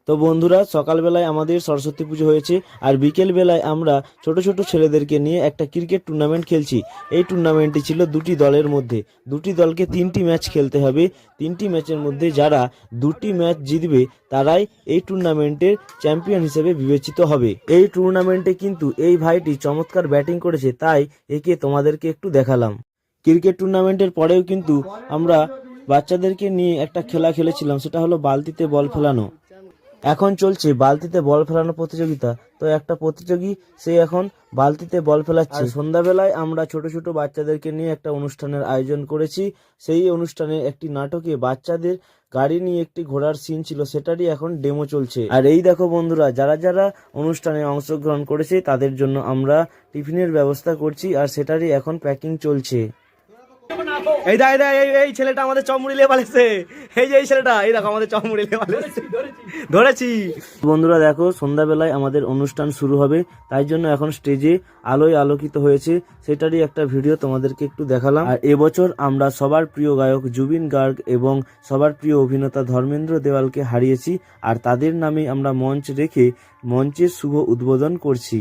তো বন্ধুরা, সকালবেলায় আমাদের সরস্বতী পুজো হয়েছে আর বিকেল বেলায় আমরা ছোট ছোট ছেলেদেরকে নিয়ে একটা ক্রিকেট টুর্নামেন্ট খেলছি। এই টুর্নামেন্টটি ছিল দুটি দলের মধ্যে। দুটি দলকে 3টি ম্যাচ খেলতে হবে। 3টি ম্যাচের মধ্যে যারা 2টি ম্যাচ জিতবে তারাই এই টুর্নামেন্টের চ্যাম্পিয়ন হিসেবে বিবেচিত হবে। এই টুর্নামেন্টে কিন্তু এই ভাইটি চমৎকার ব্যাটিং করেছে, তাই একে তোমাদেরকে একটু দেখালাম। ক্রিকেট টুর্নামেন্টের পরেও কিন্তু আমরা বাচ্চাদেরকে নিয়ে একটা খেলা খেলেছিলাম, সেটা হলো বালতিতে বল ফেলানো। এখন চলছে বালতিতে বল ফেলানো প্রতিযোগিতা। তো একটা প্রতিযোগী সে এখন বালতিতে বল ফেলাচ্ছে। সন্ধ্যাবেলায় আমরা ছোট ছোট বাচ্চাদেরকে নিয়ে একটা অনুষ্ঠানের আয়োজন করেছি। সেই অনুষ্ঠানে একটি নাটকে বাচ্চাদের গাড়ি নিয়ে একটি ঘোড়ার সিন ছিল, সেটারই এখন ডেমো চলছে। আর এই দেখো বন্ধুরা, যারা যারা অনুষ্ঠানে অংশগ্রহণ করেছে তাদের জন্য আমরা টিফিনের ব্যবস্থা করছি, আর সেটারই এখন প্যাকিং চলছে। এই দা এই দা এই ছেলেটা আমাদের চমড়ি লে পালেছে। এই যে এই ছেলেটা, এই দেখো আমাদের চমড়ি লে পালেছে, ধরেছি। বন্ধুরা দেখো, সন্ধ্যাবেলায় আমাদের অনুষ্ঠান শুরু হবে, তাই জন্য এখন স্টেজে আলোয় আলোকিত হয়েছে, সেটারই একটা ভিডিও তোমাদেরকে একটু দেখালাম। আর এবছর আমরা সবার প্রিয় গায়ক জুবিন গার্গ এবং সবার প্রিয় অভিনেতা ধর্মেন্দ্র দেওয়ালকে হারিয়েছি, আর তাদের নামে আমরা মঞ্চ রেখে মঞ্চের শুভ উদ্বোধন করছি।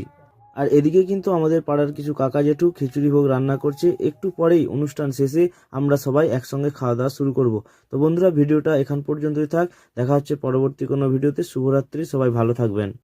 আর এদিকে কিন্তু আমাদের পাড়ার কিছু কাকা জেঠু খিচুড়ি ভোগ রান্না করছে। একটু পরেই অনুষ্ঠান শেষে আমরা সবাই একসঙ্গে খাওয়া দাওয়া শুরু করব। তো বন্ধুরা, ভিডিওটা এখান পর্যন্তই থাক। দেখা হচ্ছে পরবর্তী কোনো ভিডিওতে। শুভরাত্রি, সবাই ভালো থাকবেন।